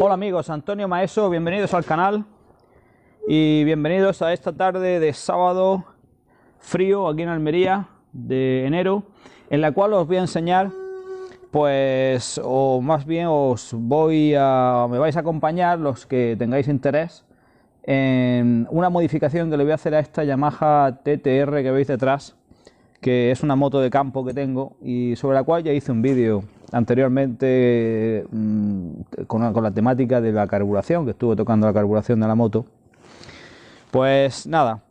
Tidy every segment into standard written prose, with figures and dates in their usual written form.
Hola amigos, Antonio Maeso, bienvenidos al canal y bienvenidos a esta tarde de sábado frío aquí en Almería de enero, en la cual os voy a enseñar, pues, o más bien me vais a acompañar los que tengáis interés en una modificación que le voy a hacer a esta Yamaha TTR que veis detrás, que es una moto de campo que tengo y sobre la cual ya hice un vídeo anteriormente con la temática de la carburación, que estuve tocando la carburación de la moto. Pues nada,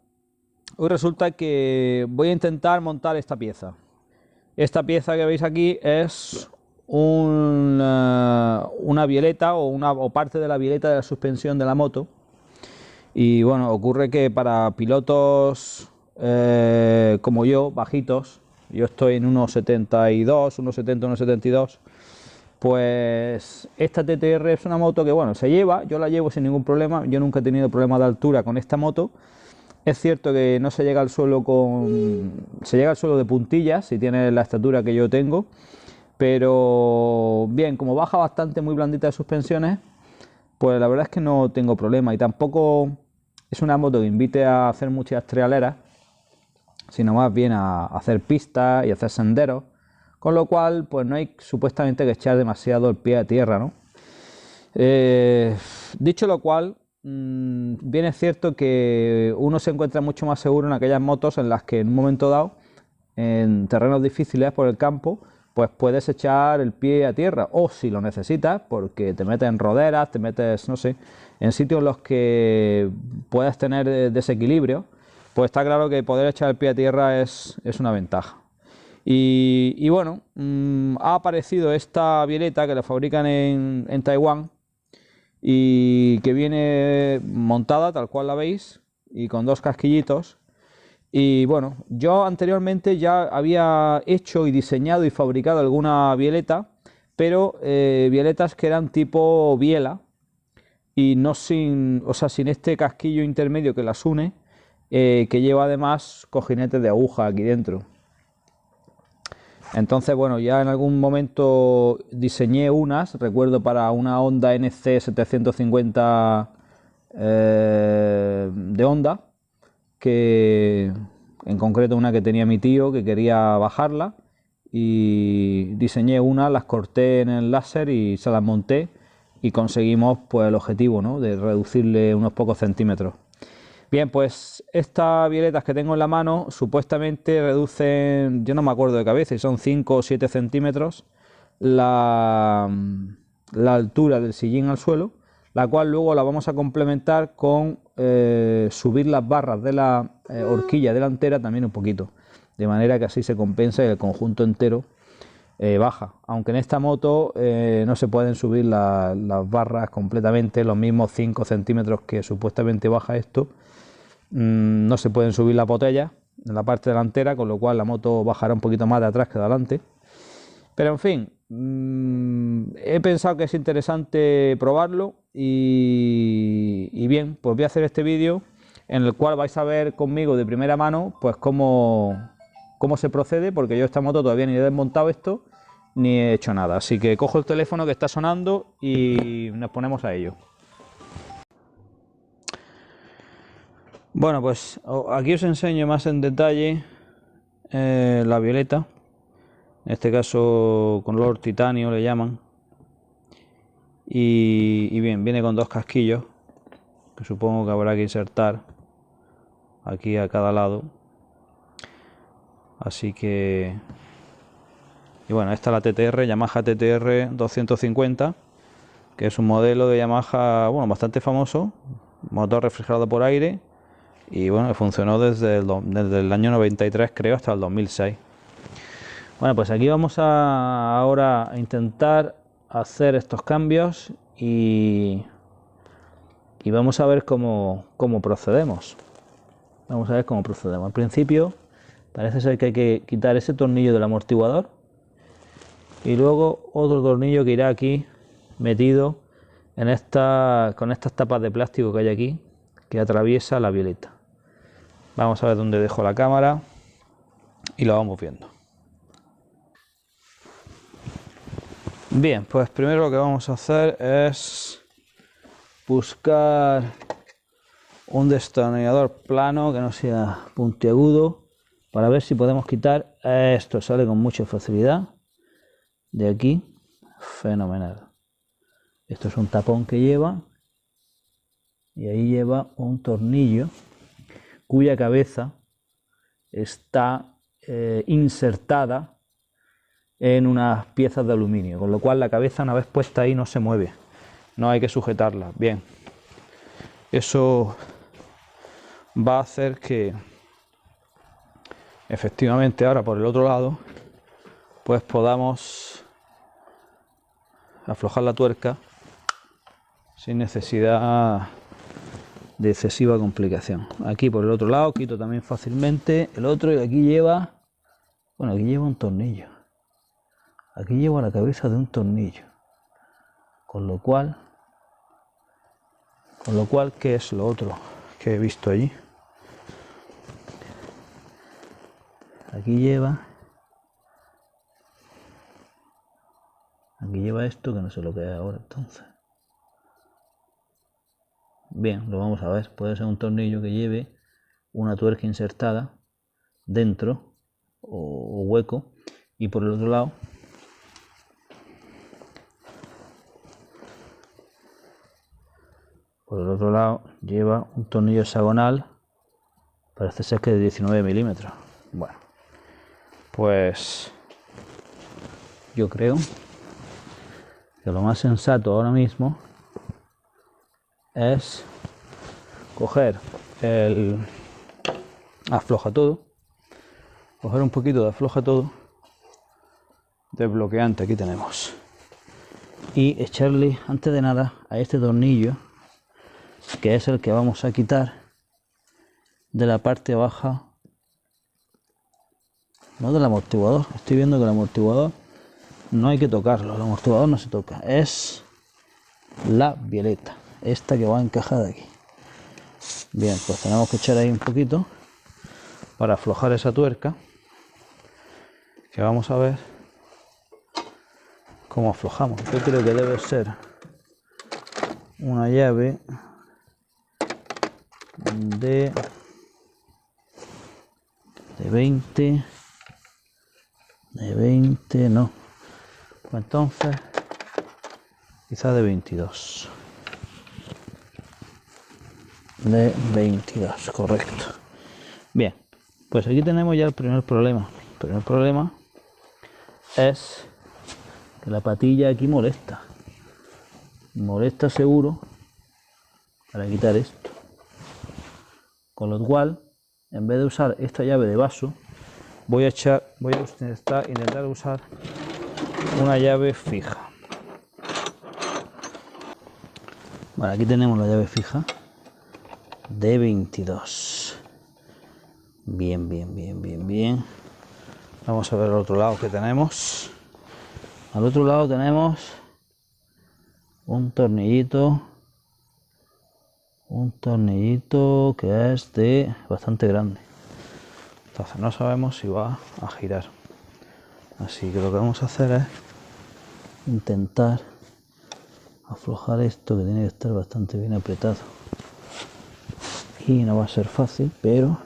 hoy resulta que voy a intentar montar esta pieza. Esta pieza que veis aquí es una bieleta o parte de la bieleta de la suspensión de la moto. Y bueno, ocurre que para pilotos como yo, bajitos, yo estoy en 1,72, 1,70, 1,72, pues esta TTR es una moto que, bueno, se lleva, yo la llevo sin ningún problema, yo nunca he tenido problema de altura con esta moto. Es cierto que no se llega al suelo se llega al suelo de puntillas si tiene la estatura que yo tengo, pero bien, como baja bastante, muy blandita de suspensiones, pues la verdad es que no tengo problema y tampoco es una moto que invite a hacer muchas trialeras, sino más bien a hacer pistas y hacer senderos, con lo cual pues no hay supuestamente que echar demasiado el pie a tierra, ¿no? Dicho lo cual, bien es cierto que uno se encuentra mucho más seguro en aquellas motos en las que en un momento dado, en terrenos difíciles por el campo, pues puedes echar el pie a tierra, o si lo necesitas, porque te metes en roderas, te metes, no sé, en sitios en los que puedes tener desequilibrio, pues está claro que poder echar el pie a tierra es una ventaja. Y bueno, ha aparecido esta bieleta que la fabrican en Taiwán y que viene montada tal cual la veis y con dos casquillitos. Y bueno, yo anteriormente ya había hecho y diseñado y fabricado alguna bieleta, pero bieletas que eran tipo biela y no sin este casquillo intermedio que las une, que lleva además cojinetes de aguja aquí dentro. Entonces, bueno, ya en algún momento diseñé unas, recuerdo para una Honda NC 750 de Honda, que en concreto una que tenía mi tío que quería bajarla, y diseñé una, las corté en el láser y se las monté y conseguimos pues el objetivo, ¿no?, de reducirle unos pocos centímetros. Bien, pues estas violetas que tengo en la mano supuestamente reducen, yo no me acuerdo de cabeza, si son 5 o 7 centímetros la altura del sillín al suelo, la cual luego la vamos a complementar con subir las barras de la horquilla delantera también un poquito, de manera que así se compensa y el conjunto entero baja, aunque en esta moto no se pueden subir las barras completamente, los mismos 5 centímetros que supuestamente baja esto. No se pueden subir las botellas en la parte delantera, con lo cual la moto bajará un poquito más de atrás que de adelante. Pero en fin, he pensado que es interesante probarlo y bien, pues voy a hacer este vídeo en el cual vais a ver conmigo de primera mano pues cómo se procede, porque yo esta moto todavía ni he desmontado esto ni he hecho nada. Así que cojo el teléfono que está sonando y nos ponemos a ello. Bueno, pues aquí os enseño más en detalle la violeta, en este caso color titanio le llaman, y bien, viene con dos casquillos que supongo que habrá que insertar aquí a cada lado, así que, y bueno, esta es la TTR, Yamaha TTR 250, que es un modelo de Yamaha, bueno, bastante famoso, motor refrigerado por aire. Y bueno, funcionó desde el año 93 creo hasta el 2006. Bueno, pues aquí vamos ahora a intentar hacer estos cambios y vamos a ver cómo procedemos. Vamos a ver cómo procedemos. Al principio parece ser que hay que quitar ese tornillo del amortiguador y luego otro tornillo que irá aquí metido en con estas tapas de plástico que hay aquí, que atraviesa la violeta. Vamos a ver dónde dejo la cámara y lo vamos viendo. Bien, pues primero lo que vamos a hacer es buscar un destornillador plano que no sea puntiagudo para ver si podemos quitar esto. Sale con mucha facilidad de aquí, fenomenal. Esto es un tapón que lleva y ahí lleva un tornillo cuya cabeza está insertada en unas piezas de aluminio, con lo cual la cabeza, una vez puesta ahí, no se mueve, no hay que sujetarla. Bien, eso va a hacer que efectivamente ahora por el otro lado pues podamos aflojar la tuerca sin necesidad de excesiva complicación. Aquí por el otro lado quito también fácilmente el otro, y aquí lleva, bueno, aquí lleva un tornillo, aquí lleva la cabeza de un tornillo, con lo cual, ¿qué es lo otro que he visto allí? Aquí lleva esto, que no sé lo que es ahora entonces. Bien, lo vamos a ver. Puede ser un tornillo que lleve una tuerca insertada dentro o hueco, y por el otro lado lleva un tornillo hexagonal, parece ser que de 19 milímetros. Bueno, pues yo creo que lo más sensato ahora mismo es coger el afloja todo, coger un poquito de afloja todo desbloqueante, aquí tenemos, y echarle antes de nada a este tornillo, que es el que vamos a quitar de la parte baja, no del amortiguador. Estoy viendo que el amortiguador no hay que tocarlo, el amortiguador no se toca, es la violeta, esta que va encajada aquí. Bien, pues tenemos que echar ahí un poquito para aflojar esa tuerca, que vamos a ver cómo aflojamos. Yo creo que debe ser una llave de 20, no, pues entonces quizás de 22, correcto. Bien, pues aquí tenemos ya el primer problema. El primer problema es que la patilla aquí molesta seguro para quitar esto, con lo cual en vez de usar esta llave de vaso voy a intentar usar una llave fija. Bueno, aquí tenemos la llave fija de 22. Bien. Vamos a ver al otro lado que tenemos. Al otro lado tenemos un tornillito que es de bastante grande, entonces no sabemos si va a girar, así que lo que vamos a hacer es intentar aflojar esto, que tiene que estar bastante bien apretado, y no va a ser fácil, pero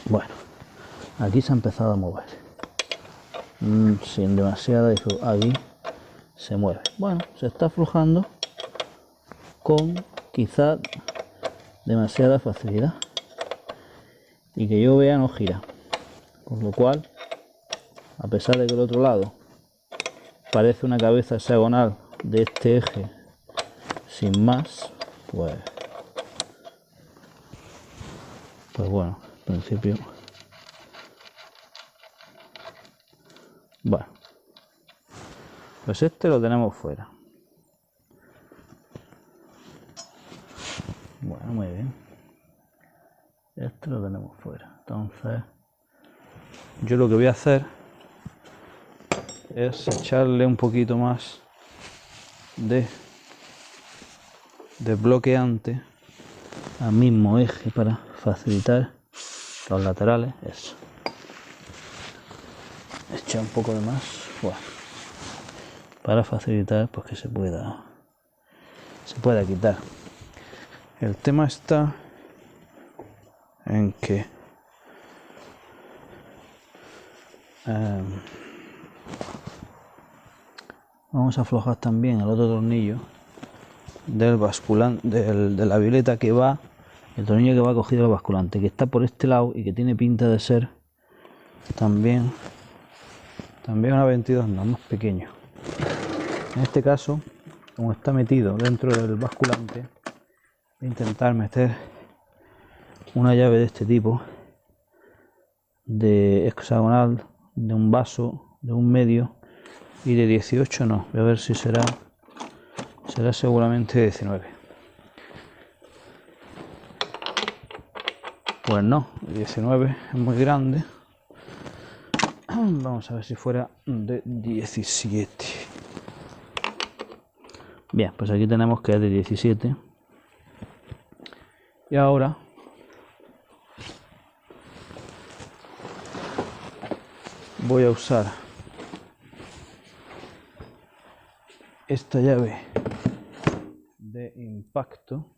bueno, aquí se ha empezado a mover sin demasiada dificultad. Aquí se mueve, bueno, se está aflojando con quizá demasiada facilidad, y que yo vea no gira, con lo cual, a pesar de que el otro lado parece una cabeza hexagonal de este eje sin más, pues bueno, en principio, bueno, pues este lo tenemos fuera. Bueno, muy bien, este lo tenemos fuera. Entonces yo lo que voy a hacer es echarle un poquito más de desbloqueante al mismo eje para facilitar los laterales. Eso, echar un poco de más, bueno, para facilitar pues que se pueda se pueda quitar. El tema está en que vamos a aflojar también el otro tornillo del basculante, de la violeta que va, el tornillo que va cogido al basculante, que está por este lado y que tiene pinta de ser también una 22, no, más pequeño. En este caso, como está metido dentro del basculante, voy a intentar meter una llave de este tipo, de hexagonal, de un vaso, de un medio, y de 18 no, voy a ver si será seguramente 19. Pues no, 19 es muy grande. Vamos a ver si fuera de 17. Bien, pues aquí tenemos que es de 17. Y ahora voy a usar esta llave de impacto,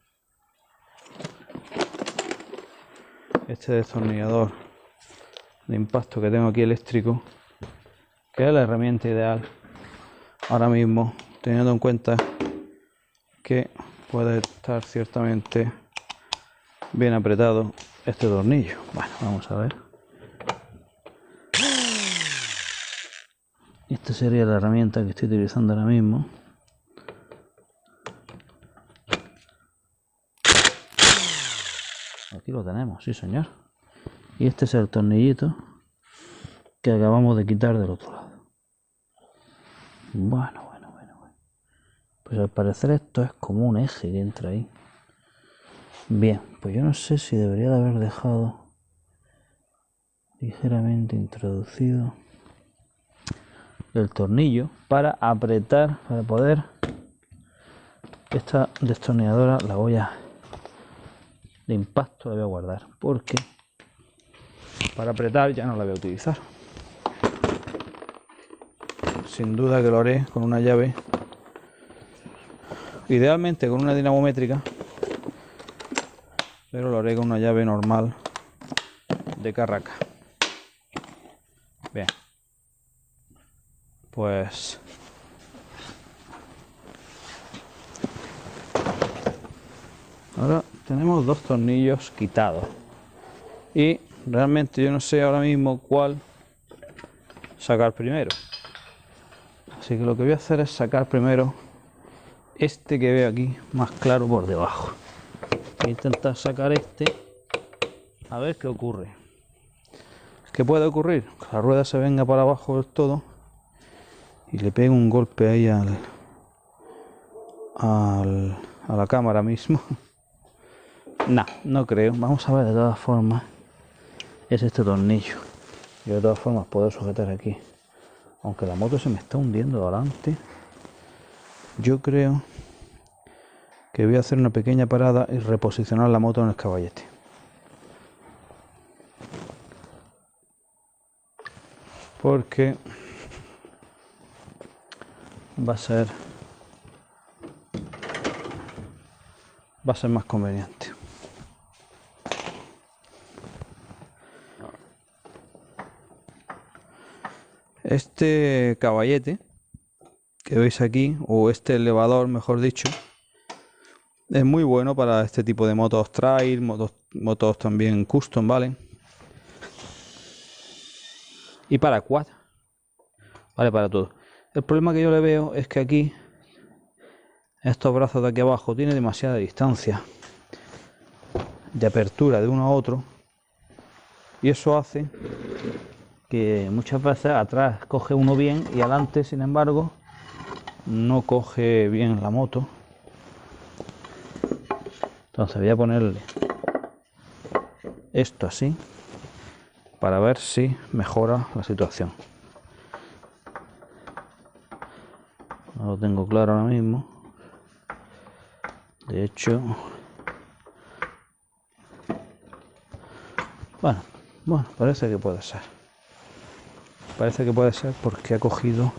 este destornillador de impacto que tengo aquí eléctrico, que es la herramienta ideal ahora mismo, teniendo en cuenta que puede estar ciertamente bien apretado este tornillo. Bueno, vamos a ver. Esta sería la herramienta que estoy utilizando ahora mismo. Aquí lo tenemos, sí señor. Y este es el tornillito que acabamos de quitar del otro lado. Bueno. Pues al parecer esto es como un eje que entra ahí. Bien, pues yo no sé si debería de haber dejado ligeramente introducido el tornillo para apretar, para poder... Esta destornilladora la voy a... de impacto la voy a guardar, porque para apretar ya no la voy a utilizar. Sin duda que lo haré con una llave, idealmente con una dinamométrica, pero lo haré con una llave normal de carraca. Bien, pues ahora tenemos dos tornillos quitados y realmente yo no sé ahora mismo cuál sacar primero, así que lo que voy a hacer es sacar primero este que veo aquí más claro por debajo. Voy a intentar sacar este a ver qué ocurre. ¿Qué puede ocurrir? Que la rueda se venga para abajo del todo y le pegue un golpe ahí a la cámara mismo. No creo. Vamos a ver de todas formas. Es este tornillo. Yo de todas formas puedo sujetar aquí. Aunque la moto se me está hundiendo adelante. Yo creo que voy a hacer una pequeña parada y reposicionar la moto en el caballete. Porque va a ser más conveniente. Este caballete que veis aquí, o este elevador mejor dicho, es muy bueno para este tipo de motos trail, motos también custom, ¿vale? Y para quad, vale, para todo. El problema que yo le veo es que aquí estos brazos de aquí abajo tienen demasiada distancia de apertura de uno a otro, y eso hace que muchas veces atrás coge uno bien y adelante, sin embargo, no coge bien la moto. Entonces voy a ponerle esto así para ver si mejora la situación. No lo tengo claro ahora mismo. De hecho, bueno, parece que puede ser. Parece que puede ser porque ha cogido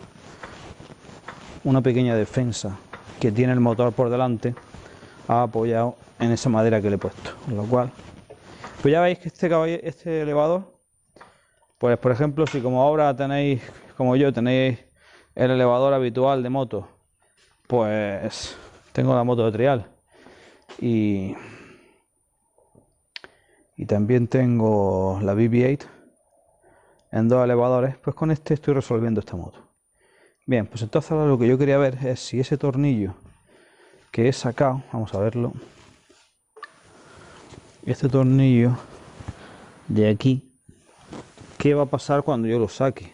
una pequeña defensa que tiene el motor por delante ha apoyado en esa madera que le he puesto, con lo cual pues ya veis que este elevador, pues por ejemplo, si como ahora tenéis, como yo, tenéis el elevador habitual de moto, pues tengo la moto de trial y también tengo la BB8 en 2 elevadores, pues con este estoy resolviendo esta moto. Bien, pues entonces ahora lo que yo quería ver es si ese tornillo que he sacado, vamos a verlo, este tornillo de aquí, ¿qué va a pasar cuando yo lo saque?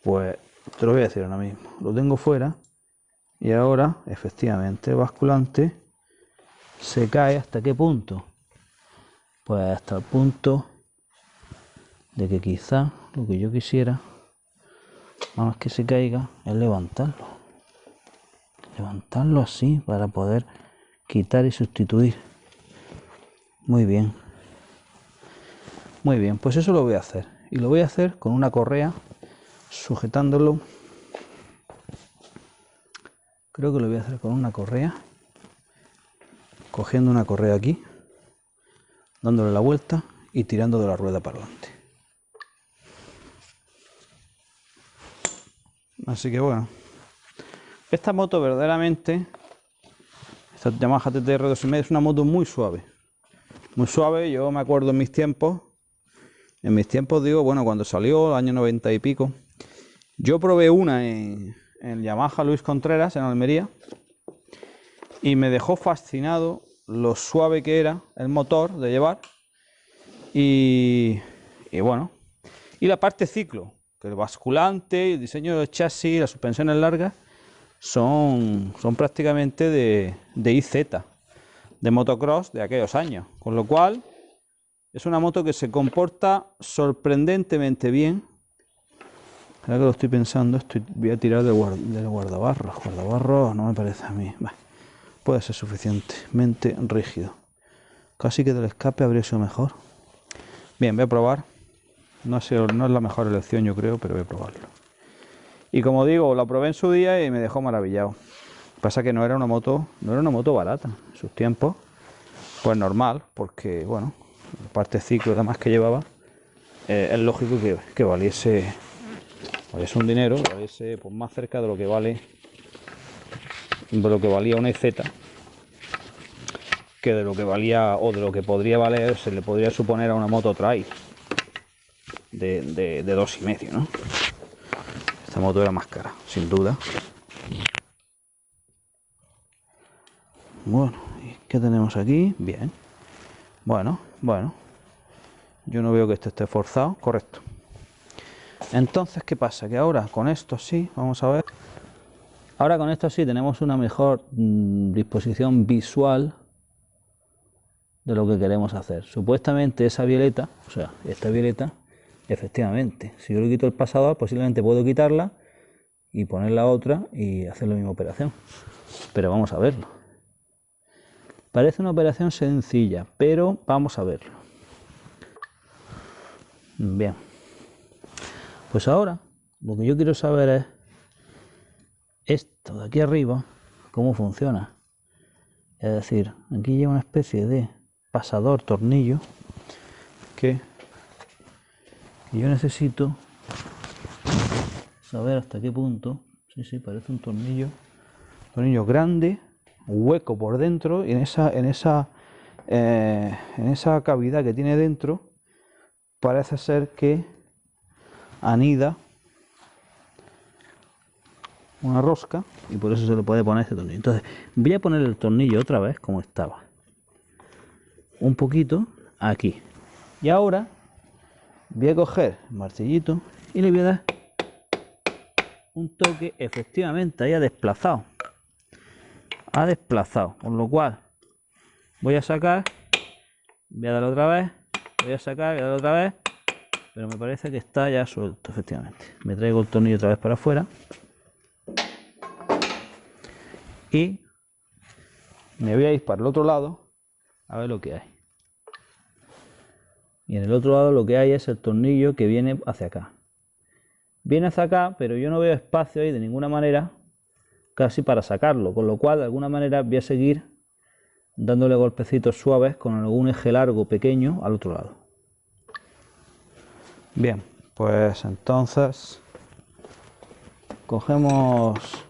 Pues te lo voy a decir ahora mismo. Lo tengo fuera y ahora efectivamente el basculante se cae. ¿Hasta qué punto? Pues hasta el punto de que quizá lo que yo quisiera, más que se caiga, es levantarlo así para poder quitar y sustituir. Muy bien, pues eso lo voy a hacer, y lo voy a hacer con una correa, sujetándolo. Creo que lo voy a hacer con una correa, cogiendo una correa aquí, dándole la vuelta y tirando de la rueda para adelante. Así que bueno, esta moto verdaderamente, esta Yamaha TTR 2.5, es una moto muy suave. Muy suave. Yo me acuerdo en mis tiempos digo, bueno, cuando salió, el año 90 y pico, yo probé una en Yamaha Luis Contreras, en Almería, y me dejó fascinado lo suave que era el motor de llevar, y bueno, y la parte ciclo, que el basculante, el diseño del chasis, las suspensiones largas, son prácticamente de IZ, de motocross de aquellos años, con lo cual es una moto que se comporta sorprendentemente bien. Ahora que lo estoy pensando, voy a tirar del guardabarros. Guardabarros no me parece a mí. Bah, puede ser suficientemente rígido. Casi que del escape habría sido mejor. Bien, voy a probar. No es la mejor elección, yo creo, pero voy a probarlo. Y como digo, la probé en su día y me dejó maravillado. Pasa que no era una moto barata en sus tiempos, pues normal, porque bueno, la parte ciclo y demás que llevaba, es lógico que valiese un dinero, valiese pues más cerca de lo que valía una EZ, que de lo que valía, o de lo que podría valer, se le podría suponer a una moto trail de 2,5, ¿no? Esta moto era más cara, sin duda. Bueno, ¿y qué tenemos aquí? Bien. Bueno. Yo no veo que esto esté forzado. Correcto. Entonces, ¿qué pasa? Que ahora con esto sí, vamos a ver. Ahora con esto sí tenemos una mejor disposición visual de lo que queremos hacer. Supuestamente esa violeta, o sea, esta violeta, efectivamente, si yo le quito el pasador, posiblemente puedo quitarla y poner la otra y hacer la misma operación. Pero vamos a verlo. Parece una operación sencilla, pero vamos a verlo. Bien. Pues ahora lo que yo quiero saber es esto de aquí arriba, cómo funciona. Es decir, aquí lleva una especie de pasador, tornillo, que yo necesito saber hasta qué punto. Sí, parece un tornillo grande, hueco por dentro, y en esa cavidad que tiene dentro parece ser que anida una rosca, y por eso se le puede poner este tornillo. Entonces voy a poner el tornillo otra vez como estaba, un poquito aquí, y ahora voy a coger el martillito y le voy a dar un toque. Efectivamente, ahí ha desplazado, con lo cual voy a sacar, voy a dar otra vez, voy a sacar, voy a dar otra vez, pero me parece que está ya suelto. Efectivamente, me traigo el tornillo otra vez para afuera y me voy a ir para el otro lado a ver lo que hay. Y en el otro lado lo que hay es el tornillo que viene hacia acá. Viene hacia acá, pero yo no veo espacio ahí de ninguna manera casi para sacarlo, con lo cual de alguna manera voy a seguir dándole golpecitos suaves con algún eje largo pequeño al otro lado. Bien, pues entonces cogemos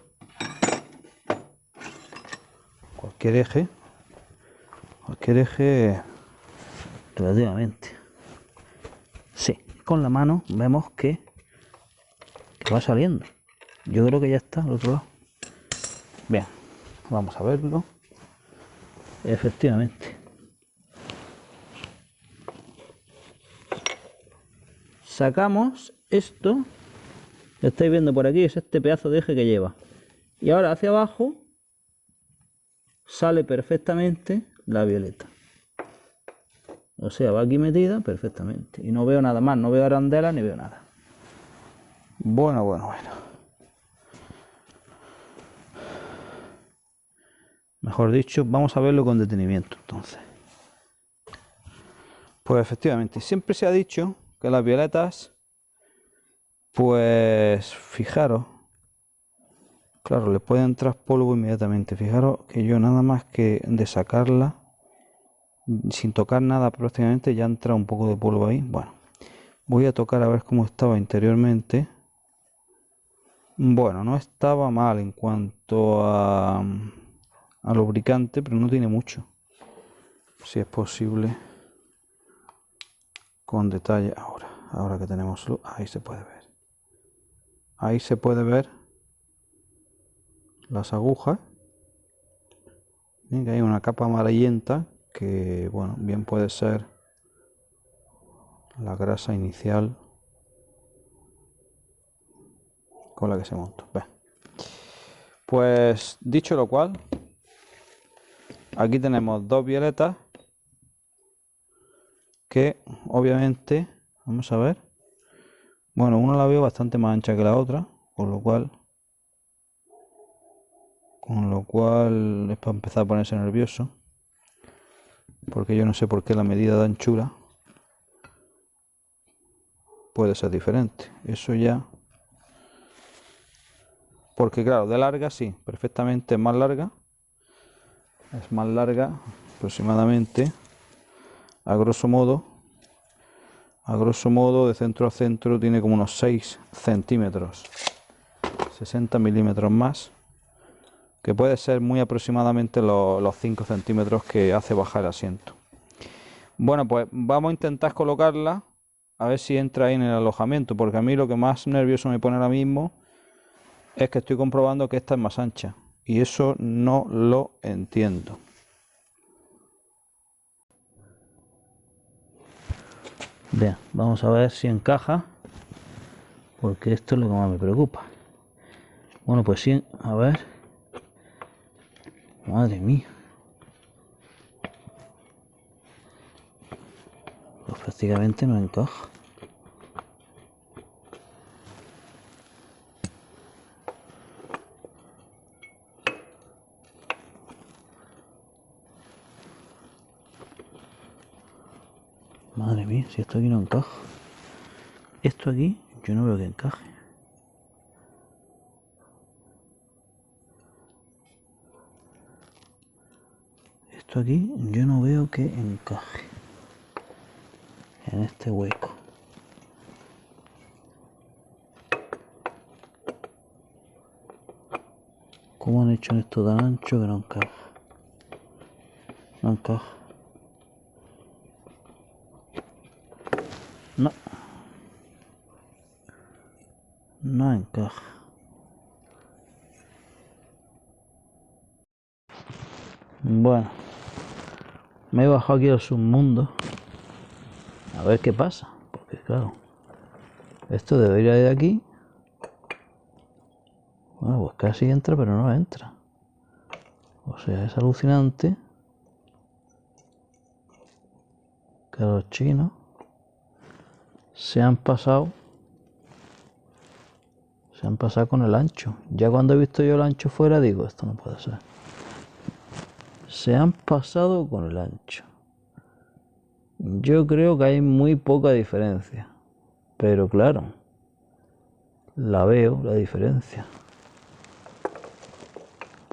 cualquier eje relativamente. Sí, con la mano vemos que va saliendo. Yo creo que ya está al otro lado. Bien, vamos a verlo. Efectivamente. Sacamos esto, lo estáis viendo por aquí, es este pedazo de eje que lleva. Y ahora hacia abajo sale perfectamente la violeta. O sea, va aquí metida perfectamente. Y no veo nada más, no veo arandelas ni veo nada. Bueno. Mejor dicho, vamos a verlo con detenimiento entonces. Pues efectivamente, siempre se ha dicho que las violetas, pues fijaros, claro, le puede entrar polvo inmediatamente. Fijaros que yo nada más que de sacarla, sin tocar nada prácticamente, ya entra un poco de polvo ahí. Bueno, voy a tocar a ver cómo estaba interiormente. Bueno, no estaba mal en cuanto a lubricante, pero no tiene mucho. Si es posible, con detalle. Ahora que tenemos luz, ahí se puede ver. Ahí se puede ver las agujas. Miren que hay una capa amarillenta que, bueno, bien puede ser la grasa inicial con la que se montó. Bien. Pues dicho lo cual, aquí tenemos dos violetas que obviamente, vamos a ver, bueno, una la veo bastante más ancha que la otra, con lo cual es para empezar a ponerse nervioso, porque yo no sé por qué la medida de anchura puede ser diferente. Eso ya, porque claro, de larga sí, perfectamente es más larga aproximadamente, a grosso modo de centro a centro tiene como unos 6 centímetros, 60 milímetros más, que puede ser muy aproximadamente los 5 centímetros que hace bajar el asiento. Bueno, pues vamos a intentar colocarla a ver si entra ahí en el alojamiento, porque a mí lo que más nervioso me pone ahora mismo es que estoy comprobando que esta es más ancha y eso no lo entiendo. Bien, vamos a ver si encaja, porque esto es lo que más me preocupa. Bueno, pues sí, a ver. Madre mía. Pues prácticamente no encaja. Madre mía, si esto aquí no encaja. Esto aquí yo no veo que encaje. Esto aquí yo no veo que encaje en este hueco. ¿Cómo han hecho esto tan ancho que no encaja? No encaja. No encaja. Bueno, me he bajado aquí al submundo a ver qué pasa, porque claro, esto debería ir de aquí. Bueno, pues casi entra, pero no entra. O sea, es alucinante que los chinos se han pasado con el ancho. Ya cuando he visto yo el ancho fuera digo, esto no puede ser. Se han pasado con el ancho. Yo creo que hay muy poca diferencia, pero claro, la veo, la diferencia.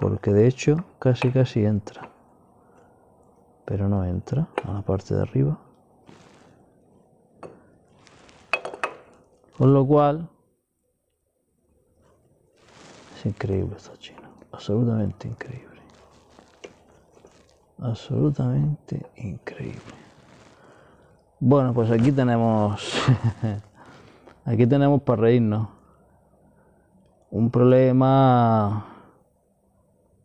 porque de hecho casi entra, pero no entra a la parte de arriba, con lo cual es increíble esto chino, absolutamente increíble, absolutamente increíble. Bueno, pues aquí tenemos aquí tenemos para reírnos un problema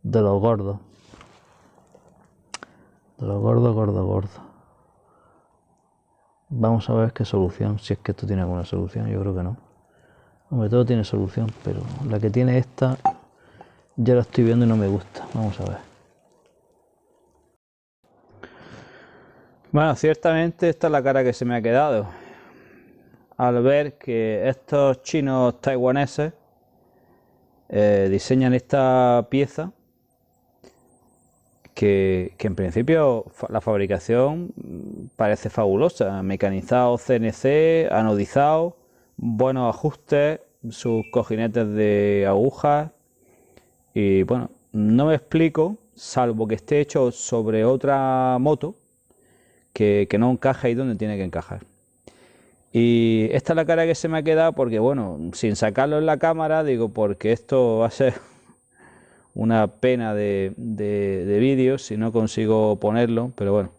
de los gordos, gordos. Vamos a ver qué solución, si es que esto tiene alguna solución. Yo creo que no. Hombre, todo tiene solución, pero la que tiene esta ya la estoy viendo y no me gusta. Vamos a ver. Bueno, ciertamente esta es la cara que se me ha quedado al ver que estos chinos taiwaneses diseñan esta pieza que en principio la fabricación parece fabulosa, mecanizado CNC, anodizado, buenos ajustes, sus cojinetes de agujas y bueno, no me explico, salvo que esté hecho sobre otra moto que no encaja ahí donde tiene que encajar. Y esta es la cara que se me ha quedado porque bueno, sin sacarlo en la cámara, digo, porque esto va a ser una pena de vídeo si no consigo ponerlo, pero bueno.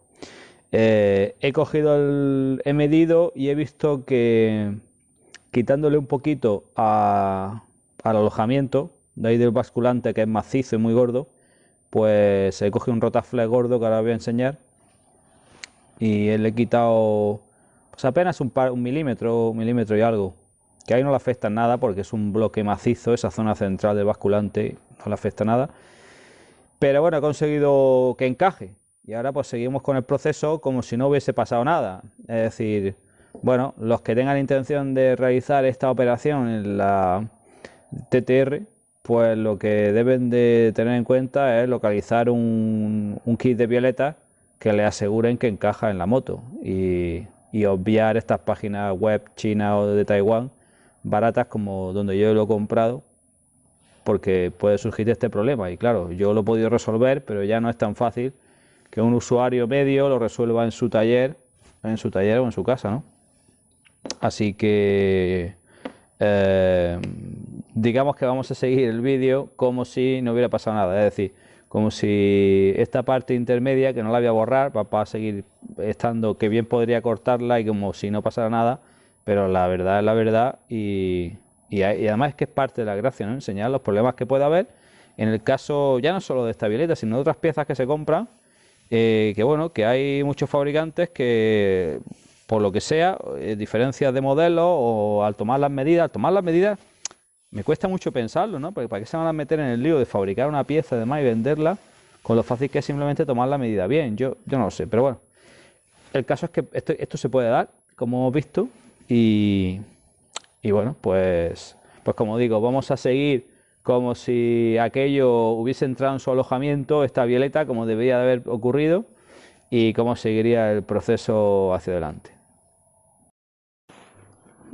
He cogido he medido y he visto que quitándole un poquito al alojamiento, de ahí del basculante que es macizo y muy gordo, pues he cogido un Rotaflex gordo que ahora voy a enseñar y le he quitado pues apenas un milímetro y algo, que ahí no le afecta nada porque es un bloque macizo, esa zona central del basculante no le afecta nada, pero bueno, he conseguido que encaje y ahora pues seguimos con el proceso como si no hubiese pasado nada. Es decir, bueno, los que tengan intención de realizar esta operación en la TTR, pues lo que deben de tener en cuenta es localizar un kit de violetas que le aseguren que encaja en la moto y obviar estas páginas web chinas o de Taiwán baratas como donde yo lo he comprado, porque puede surgir este problema y claro, yo lo he podido resolver, pero ya no es tan fácil que un usuario medio lo resuelva en su taller o en su casa, ¿no? Así que digamos que vamos a seguir el vídeo como si no hubiera pasado nada, es decir, como si esta parte intermedia, que no la voy a borrar, para seguir estando, que bien podría cortarla y como si no pasara nada, pero la verdad es la verdad y además es que es parte de la gracia, ¿no? Enseñar los problemas que puede haber en el caso ya no solo de esta violeta, sino de otras piezas que se compran, que bueno, que hay muchos fabricantes que por lo que sea, diferencias de modelo o al tomar las medidas, me cuesta mucho pensarlo, ¿no? Porque ¿para qué se van a meter en el lío de fabricar una pieza además y venderla con lo fácil que es simplemente tomar la medida bien? Yo no lo sé, pero bueno, el caso es que esto se puede dar, como hemos visto, y bueno, pues como digo, vamos a seguir como si aquello hubiese entrado en su alojamiento, esta violeta, como debería de haber ocurrido, y cómo seguiría el proceso hacia adelante.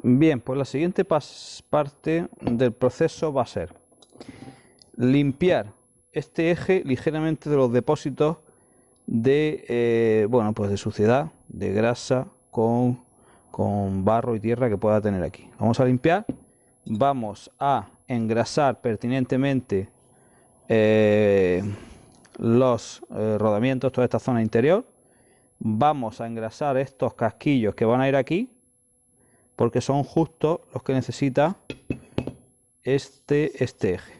Bien, pues la siguiente parte del proceso va a ser limpiar este eje ligeramente de los depósitos de, bueno, pues de suciedad, de grasa con barro y tierra que pueda tener aquí. Vamos a limpiar, vamos a engrasar pertinentemente los rodamientos, toda esta zona interior. Vamos a engrasar estos casquillos que van a ir aquí, porque son justo los que necesita este eje.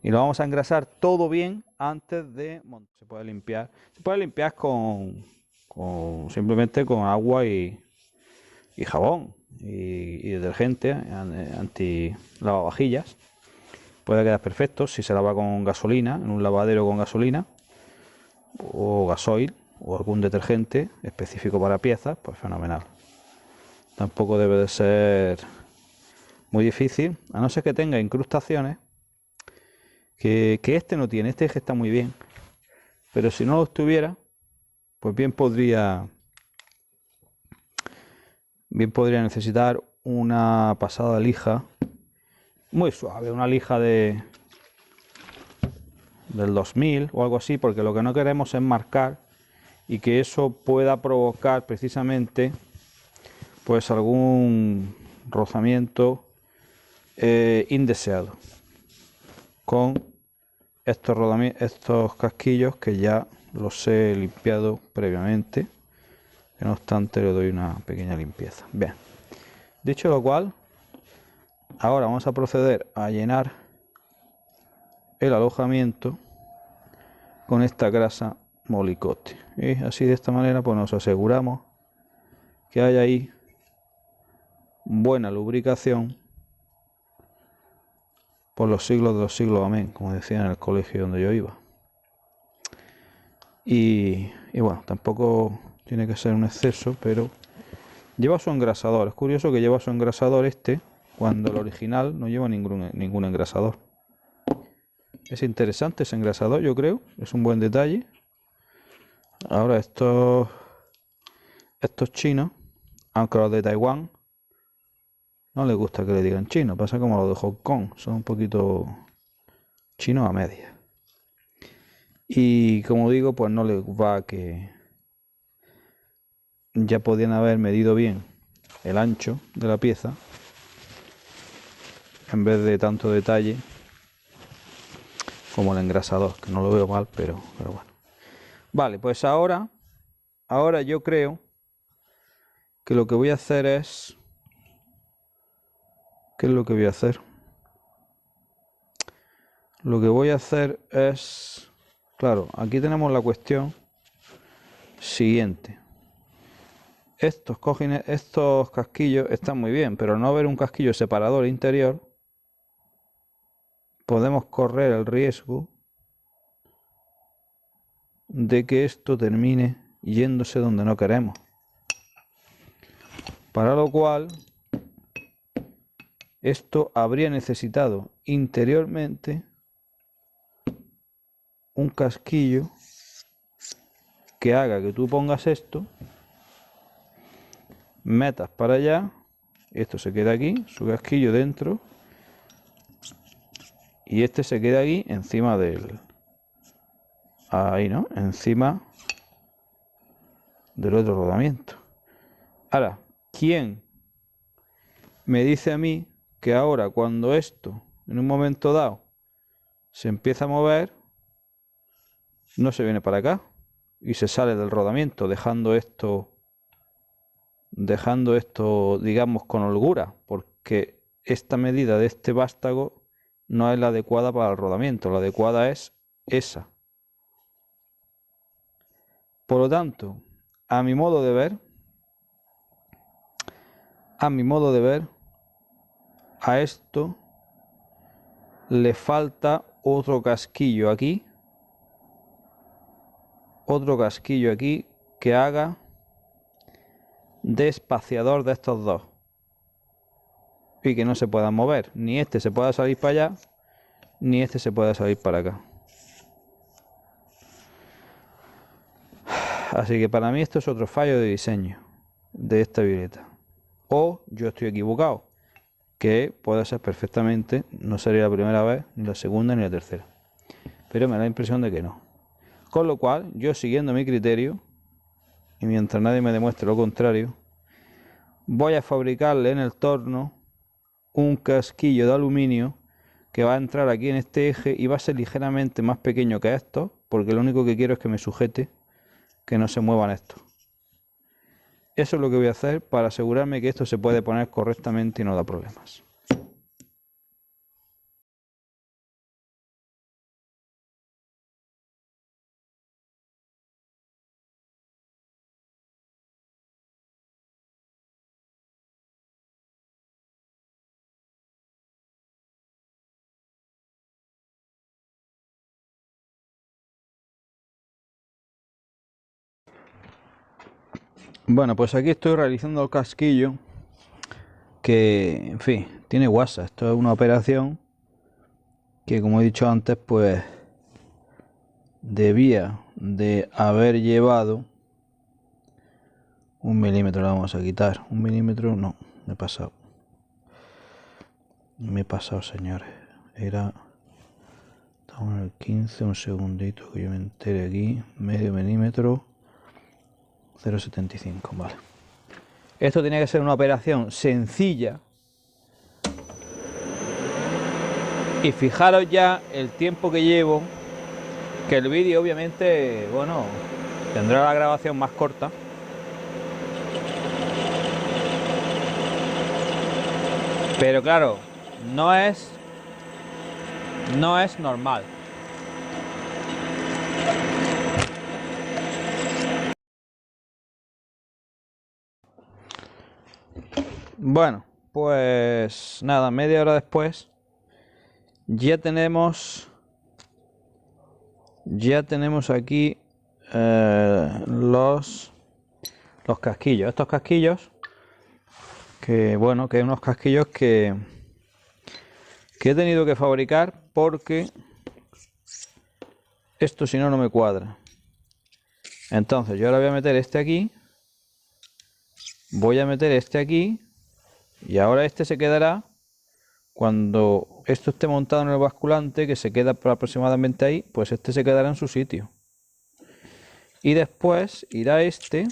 Y lo vamos a engrasar todo bien antes de montar. Se puede limpiar simplemente con agua y jabón y detergente anti lavavajillas. Puede quedar perfecto si se lava con gasolina, en un lavadero con gasolina o gasoil o algún detergente específico para piezas, pues fenomenal. Tampoco debe de ser muy difícil, a no ser que tenga incrustaciones que este no tiene. Este eje está muy bien, pero si no lo tuviera, pues bien podría necesitar una pasada lija muy suave, una lija de del 2000 o algo así, porque lo que no queremos es marcar y que eso pueda provocar precisamente pues algún rozamiento indeseado con estos casquillos, que ya los he limpiado previamente, que no obstante le doy una pequeña limpieza. Bien, dicho lo cual, ahora vamos a proceder a llenar el alojamiento con esta grasa molicote, y así de esta manera pues nos aseguramos que haya ahí buena lubricación por los siglos de los siglos, amén, como decía en el colegio donde yo iba. Y bueno, tampoco tiene que ser un exceso, pero lleva su engrasador. Es curioso que lleva su engrasador este, cuando el original no lleva ningún engrasador. Es interesante ese engrasador, yo creo, es un buen detalle. Ahora estos chinos, aunque los de Taiwán no les gusta que le digan chino, pasa como los de Hong Kong, son un poquito chinos a medias. Y como digo, pues no les va, que ya podían haber medido bien el ancho de la pieza en vez de tanto detalle como el engrasador, que no lo veo mal, pero bueno. Vale, pues ahora yo creo que lo que voy a hacer es... ¿Qué es lo que voy a hacer? Lo que voy a hacer es... Claro, aquí tenemos la cuestión siguiente. Estos casquillos están muy bien, pero al no haber un casquillo separador interior, podemos correr el riesgo de que esto termine yéndose donde no queremos. Para lo cual, esto habría necesitado interiormente un casquillo que haga que tú pongas esto, metas para allá, esto se queda aquí, su casquillo dentro, y este se queda aquí encima del... Ahí, ¿no? Encima del otro rodamiento. Ahora, ¿quién me dice a mí que ahora, cuando esto en un momento dado se empieza a mover, no se viene para acá y se sale del rodamiento, dejando esto, digamos, con holgura? Porque esta medida de este vástago no es la adecuada para el rodamiento, la adecuada es esa. Por lo tanto, a mi modo de ver, a esto le falta otro casquillo aquí, que haga de espaciador de estos dos y que no se puedan mover, ni este se pueda salir para allá, ni este se pueda salir para acá. Así que para mí esto es otro fallo de diseño de esta violeta, o yo estoy equivocado, que puede ser perfectamente, no sería la primera vez, ni la segunda ni la tercera, pero me da la impresión de que no. Con lo cual, yo, siguiendo mi criterio, y mientras nadie me demuestre lo contrario, voy a fabricarle en el torno un casquillo de aluminio que va a entrar aquí en este eje y va a ser ligeramente más pequeño que estos, porque lo único que quiero es que me sujete, que no se muevan estos. Eso es lo que voy a hacer para asegurarme que esto se puede poner correctamente y no da problemas. Bueno, pues aquí estoy realizando el casquillo, que, en fin, tiene guasa. Esto es una operación que, como he dicho antes, pues debía de haber llevado 1 milímetro. La vamos a quitar. 1 milímetro, no, me he pasado. Señores. Estamos Estamos en el 15, un segundito que yo me entere aquí. Medio milímetro, 0,75, vale. Esto tiene que ser una operación sencilla. Y fijaros ya el tiempo que llevo, que el vídeo obviamente, bueno, tendrá la grabación más corta. Pero claro, no es normal. Bueno, pues nada, media hora después ya tenemos aquí los casquillos. Estos casquillos que bueno, que unos casquillos que he tenido que fabricar porque esto si no me cuadra. Entonces yo ahora voy a meter este aquí, voy a meter este aquí y ahora este se quedará cuando esto esté montado en el basculante, que se queda aproximadamente ahí, pues este se quedará en su sitio. Y después irá este,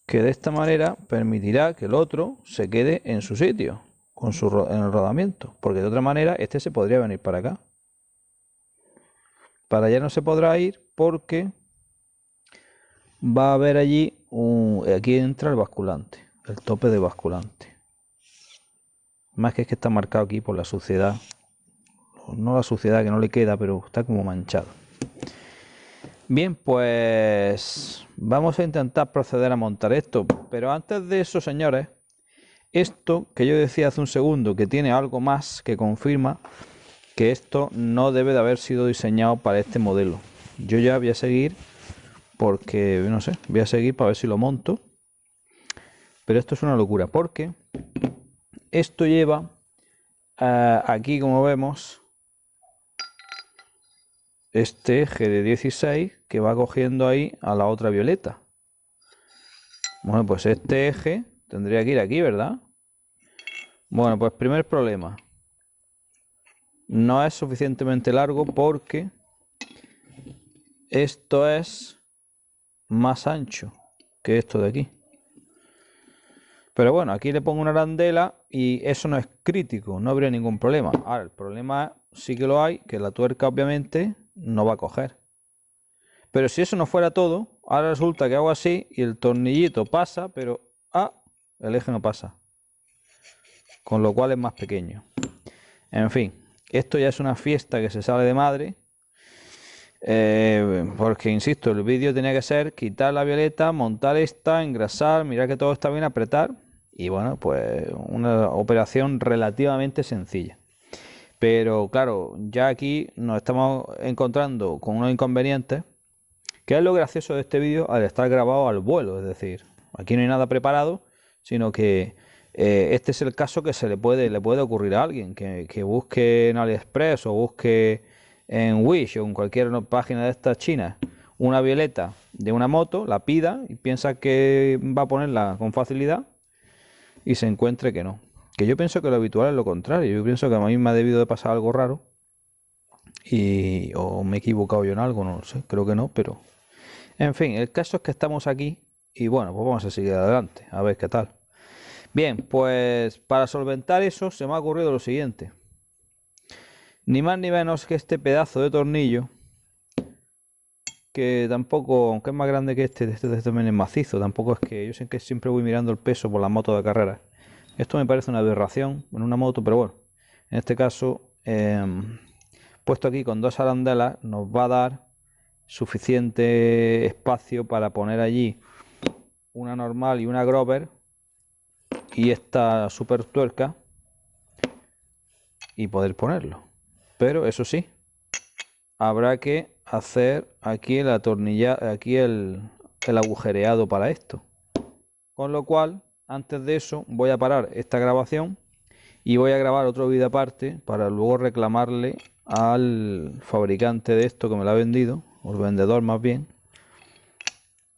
que de esta manera permitirá que el otro se quede en su sitio, en el rodamiento, porque de otra manera este se podría venir para acá. Para allá no se podrá ir porque va a haber allí aquí entra el basculante, el tope de basculante. Más que es que está marcado aquí por la suciedad, no la suciedad que no le queda, pero está como manchado. Bien, pues vamos a intentar proceder a montar esto, pero antes de eso, señores, esto que yo decía hace un segundo, que tiene algo más que confirma que esto no debe de haber sido diseñado para este modelo. Yo ya voy a seguir porque, no sé, voy a seguir para ver si lo monto, pero esto es una locura porque esto lleva aquí, como vemos, este eje de 16 que va cogiendo ahí a la otra violeta. Bueno, pues este eje tendría que ir aquí, ¿verdad? Bueno, pues primer problema. No es suficientemente largo porque esto es más ancho que esto de aquí. Pero bueno, aquí le pongo una arandela y eso no es crítico, no habría ningún problema. Ahora, el problema sí que lo hay, que la tuerca obviamente no va a coger. Pero si eso no fuera todo, ahora resulta que hago así y el tornillito pasa, pero el eje no pasa. Con lo cual es más pequeño. En fin, esto ya es una fiesta que se sale de madre. Porque, insisto, el vídeo tenía que ser quitar la violeta, montar esta, engrasar, mirar que todo está bien, apretar. Y bueno, pues una operación relativamente sencilla. Pero claro, ya aquí nos estamos encontrando con unos inconvenientes. ¿Qué es lo gracioso de este vídeo? Al estar grabado al vuelo, es decir, aquí no hay nada preparado, sino que este es el caso que le puede ocurrir a alguien que busque en AliExpress o busque en Wish o en cualquier página de estas chinas una violeta de una moto, la pida y piensa que va a ponerla con facilidad y se encuentre que no. Que yo pienso que lo habitual es lo contrario. Yo pienso que a mí me ha debido de pasar algo raro o me he equivocado yo en algo, no lo sé, creo que no, pero en fin, el caso es que estamos aquí y bueno, pues vamos a seguir adelante, a ver qué tal. Bien, pues para solventar eso se me ha ocurrido lo siguiente. Ni más ni menos que este pedazo de tornillo, que tampoco, aunque es más grande que este también es macizo, tampoco es que yo sé que siempre voy mirando el peso por la moto de carrera. Esto me parece una aberración en una moto, pero bueno, en este caso, puesto aquí con dos arandelas, nos va a dar suficiente espacio para poner allí una normal y una Grover y esta super tuerca y poder ponerlo. Pero eso sí, habrá que hacer aquí el agujereado para esto. Con lo cual, antes de eso, voy a parar esta grabación y voy a grabar otro vídeo aparte para luego reclamarle al fabricante de esto que me lo ha vendido, o el vendedor más bien,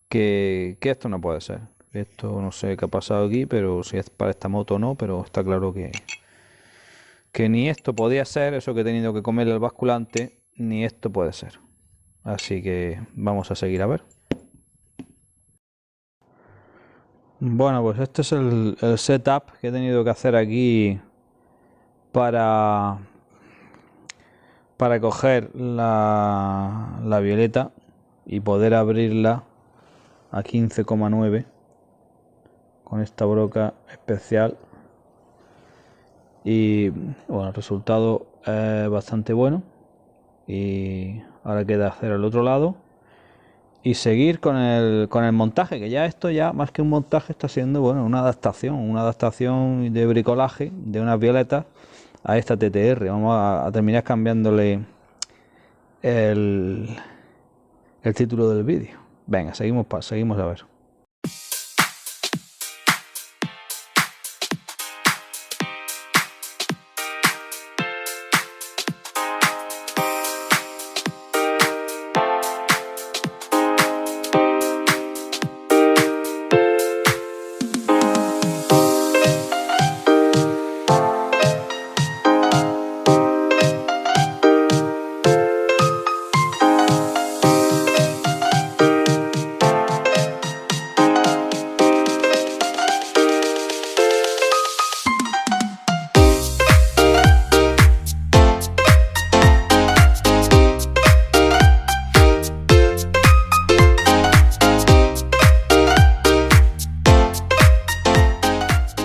que esto no puede ser. Esto no sé qué ha pasado aquí, pero si es para esta moto o no, pero está claro que que ni esto podía ser, eso que he tenido que comer el basculante, ni esto puede ser. Así que vamos a seguir a ver. Bueno, pues este es el setup que he tenido que hacer aquí para coger la violeta y poder abrirla a 15,9 con esta broca especial. Y bueno, el resultado es bastante bueno. Y ahora queda hacer el otro lado y seguir con el montaje, que ya esto ya más que un montaje está siendo, bueno, una adaptación de bricolaje de unas violetas a esta TTR. Vamos a terminar cambiándole el título del vídeo. Venga, seguimos a ver.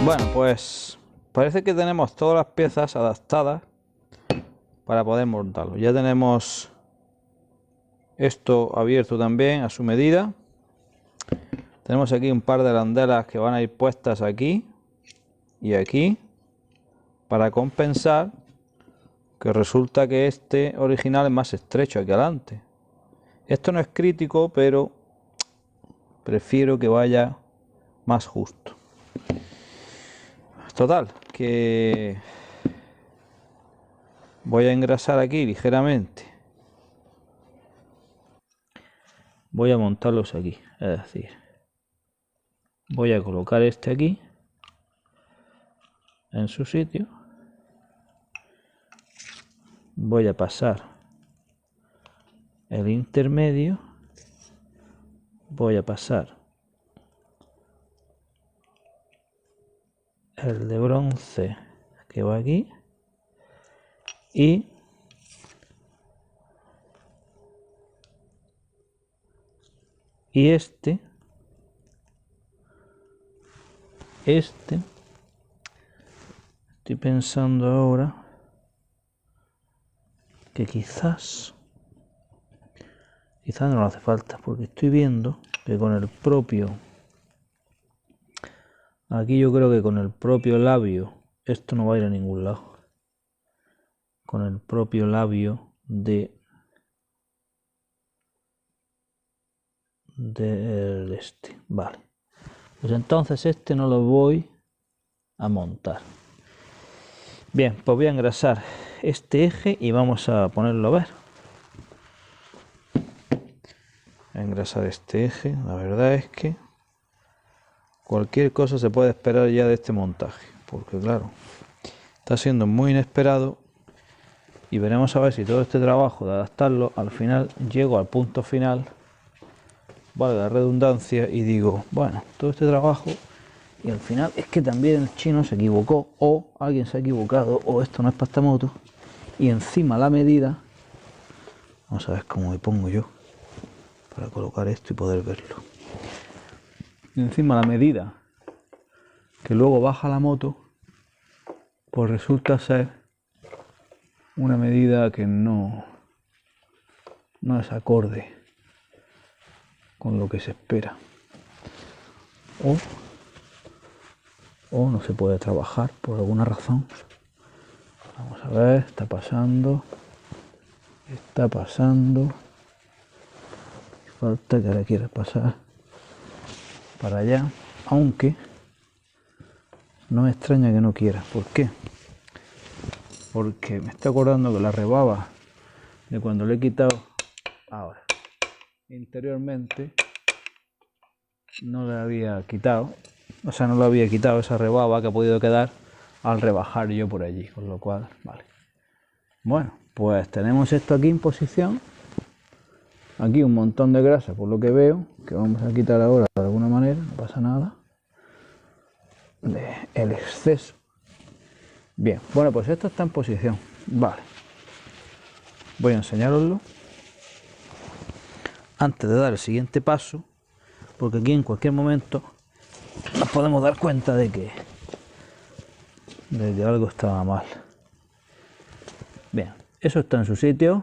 Bueno, pues parece que tenemos todas las piezas adaptadas para poder montarlo. Ya tenemos esto abierto también a su medida. Tenemos aquí un par de arandelas que van a ir puestas aquí y aquí para compensar que resulta que este original es más estrecho aquí adelante. Esto no es crítico, pero prefiero que vaya más justo. Total, que voy a engrasar aquí ligeramente. Voy a montarlos aquí, es decir, voy a colocar este aquí en su sitio. Voy a pasar el intermedio. Voy a pasar el de bronce que va aquí y este estoy pensando ahora que quizás no le hace falta, porque estoy viendo que con el propio, aquí yo creo que con el propio labio esto no va a ir a ningún lado. Con el propio labio de este, vale, pues entonces este no lo voy a montar. Bien, pues voy a engrasar este eje y vamos a ponerlo a ver. Voy a engrasar este eje. La verdad es que cualquier cosa se puede esperar ya de este montaje, porque claro, está siendo muy inesperado. Y veremos a ver si todo este trabajo de adaptarlo, al final llego al punto final, vale la redundancia, y digo, bueno, todo este trabajo, y al final es que también el chino se equivocó, o alguien se ha equivocado, o esto no es para esta moto, y encima la medida, vamos a ver cómo me pongo yo para colocar esto y poder verlo. Y encima la medida que luego baja la moto, pues resulta ser una medida que no es acorde con lo que se espera, o no se puede trabajar por alguna razón. Vamos a ver, está pasando, falta que ahora quiera pasar para allá, aunque no me extraña que no quiera. ¿Por qué? Porque me estoy acordando que la rebaba de cuando le he quitado ahora interiormente, no le había quitado, o sea, no le había quitado esa rebaba que ha podido quedar al rebajar yo por allí, con lo cual, vale. Bueno, pues tenemos esto aquí en posición. Aquí un montón de grasa, por lo que veo, que vamos a quitar ahora de alguna manera, no pasa nada. El exceso. Bien, bueno, pues esto está en posición. Vale. Voy a enseñaroslo. Antes de dar el siguiente paso, porque aquí en cualquier momento nos podemos dar cuenta de que algo estaba mal. Bien, eso está en su sitio,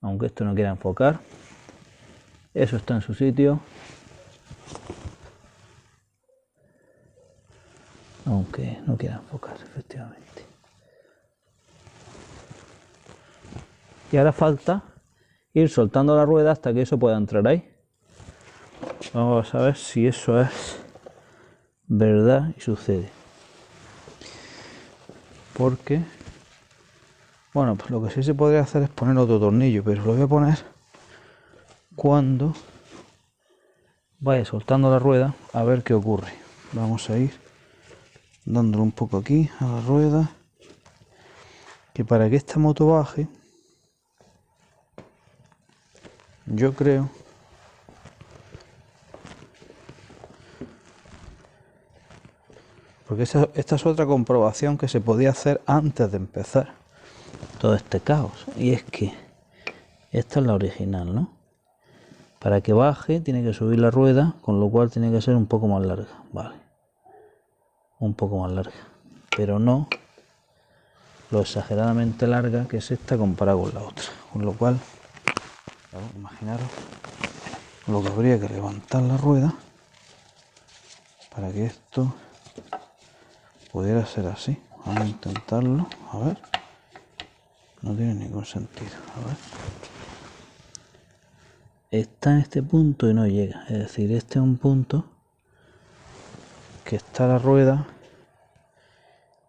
aunque esto no quiera enfocar. Eso está en su sitio, aunque no quiera enfocar, efectivamente. Y ahora falta ir soltando la rueda hasta que eso pueda entrar ahí. Vamos a ver si eso es verdad y sucede. Porque, bueno, pues lo que sí se podría hacer es poner otro tornillo, pero lo voy a poner cuando vaya soltando la rueda, a ver qué ocurre. Vamos a ir dándole un poco aquí a la rueda, que para que esta moto baje, yo creo porque esta es otra comprobación que se podía hacer antes de empezar todo este caos, y es que esta es la original, ¿no? Para que baje tiene que subir la rueda, con lo cual tiene que ser un poco más larga, vale, un poco más larga, pero no lo exageradamente larga que es esta comparada con la otra, con lo cual, claro, imaginaros lo que habría que levantar la rueda para que esto pudiera ser así. Vamos a intentarlo, a ver. No tiene ningún sentido, a ver. Está en este punto y no llega, es decir, este es un punto que está la rueda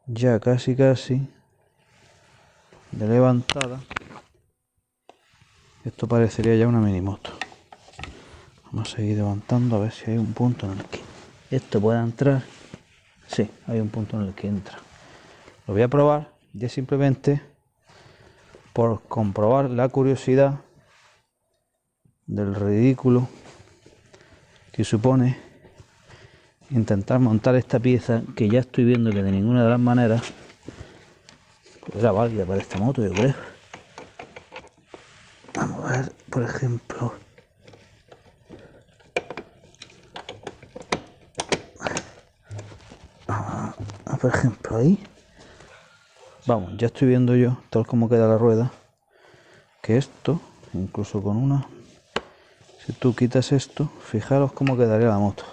ya casi de levantada. Esto parecería ya una mini moto. Vamos a seguir levantando a ver si hay un punto en el que esto pueda entrar. Sí, hay un punto en el que entra. Lo voy a probar ya simplemente por comprobar la curiosidad del ridículo que supone intentar montar esta pieza, que ya estoy viendo que de ninguna de las maneras era válida para esta moto, yo creo. Vamos a ver, por ejemplo, por ejemplo ahí, vamos, ya estoy viendo yo tal como queda la rueda, que esto, incluso con una, si tú quitas esto, fijaros cómo quedaría la moto.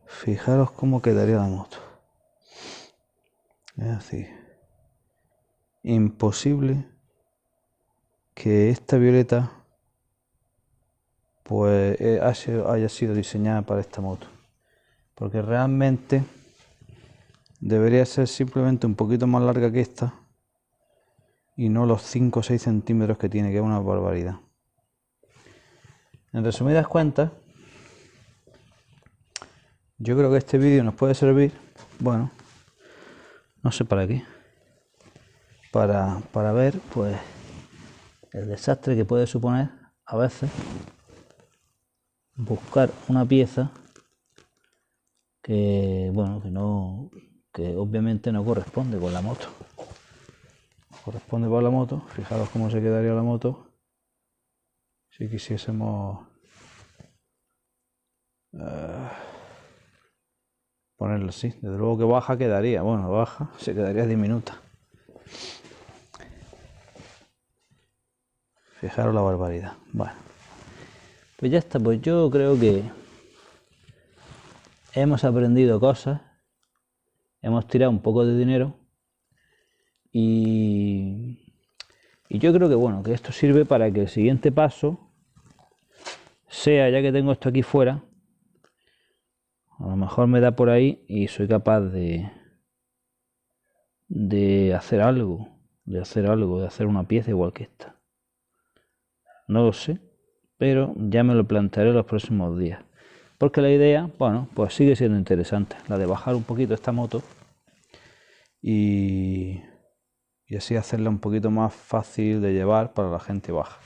Fijaros cómo quedaría la moto. Es decir, imposible que esta violeta pues haya sido diseñada para esta moto, porque realmente debería ser simplemente un poquito más larga que esta y no los 5 o 6 centímetros que tiene, que es una barbaridad. En resumidas cuentas, yo creo que este vídeo nos puede servir, bueno, no sé para qué, para ver pues el desastre que puede suponer a veces buscar una pieza que, bueno, que obviamente no corresponde con la moto. Corresponde con la moto. Fijaros cómo se quedaría la moto si quisiésemos ponerlo así. Desde luego que baja quedaría, bueno, baja, se quedaría diminuta. Fijaros la barbaridad. Bueno, pues ya está, pues yo creo que hemos aprendido cosas, hemos tirado un poco de dinero y yo creo que, bueno, que esto sirve para que el siguiente paso sea, ya que tengo esto aquí fuera, a lo mejor me da por ahí y soy capaz de hacer algo, de hacer una pieza igual que esta. No lo sé, pero ya me lo plantearé los próximos días. porque la idea, bueno, pues sigue siendo interesante, la de bajar un poquito esta moto y así hacerla un poquito más fácil de llevar para la gente baja.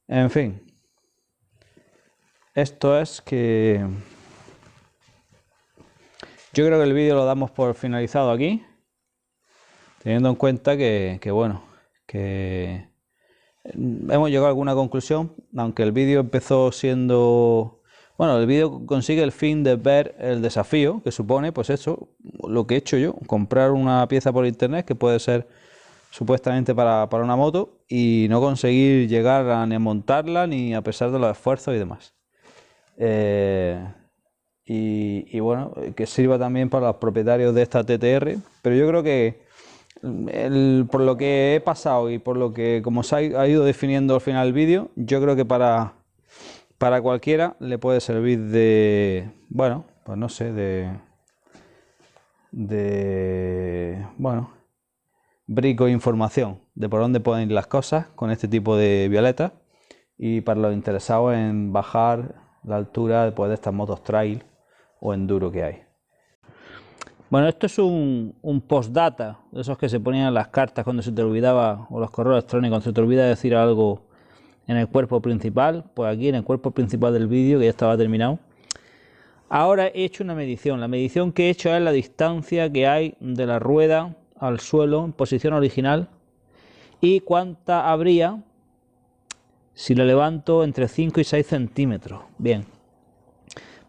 En fin, esto es que yo creo que el vídeo lo damos por finalizado aquí, teniendo en cuenta que bueno, que hemos llegado a alguna conclusión, aunque el vídeo empezó siendo... Bueno, el vídeo consigue el fin de ver el desafío que supone, pues eso, lo que he hecho yo, comprar una pieza por internet que puede ser supuestamente para una moto y no conseguir llegar a ni a montarla ni a pesar de los esfuerzos y demás. Y bueno, que sirva también para los propietarios de esta TTR, pero yo creo que por lo que he pasado y por lo que como se ha ido definiendo al final el vídeo, yo creo que para cualquiera le puede servir de, bueno, pues no sé, bueno, brico de información de por dónde pueden ir las cosas con este tipo de violetas, y para los interesados en bajar la altura después de estas motos trail o enduro que hay. Bueno, esto es un postdata, de esos que se ponían en las cartas cuando se te olvidaba, o los correos electrónicos, cuando se te olvida decir algo en el cuerpo principal. Pues aquí en el cuerpo principal del vídeo, que ya estaba terminado, ahora he hecho una medición. La medición que he hecho es la distancia que hay de la rueda al suelo en posición original y cuánta habría si la levanto entre 5 y 6 centímetros. Bien,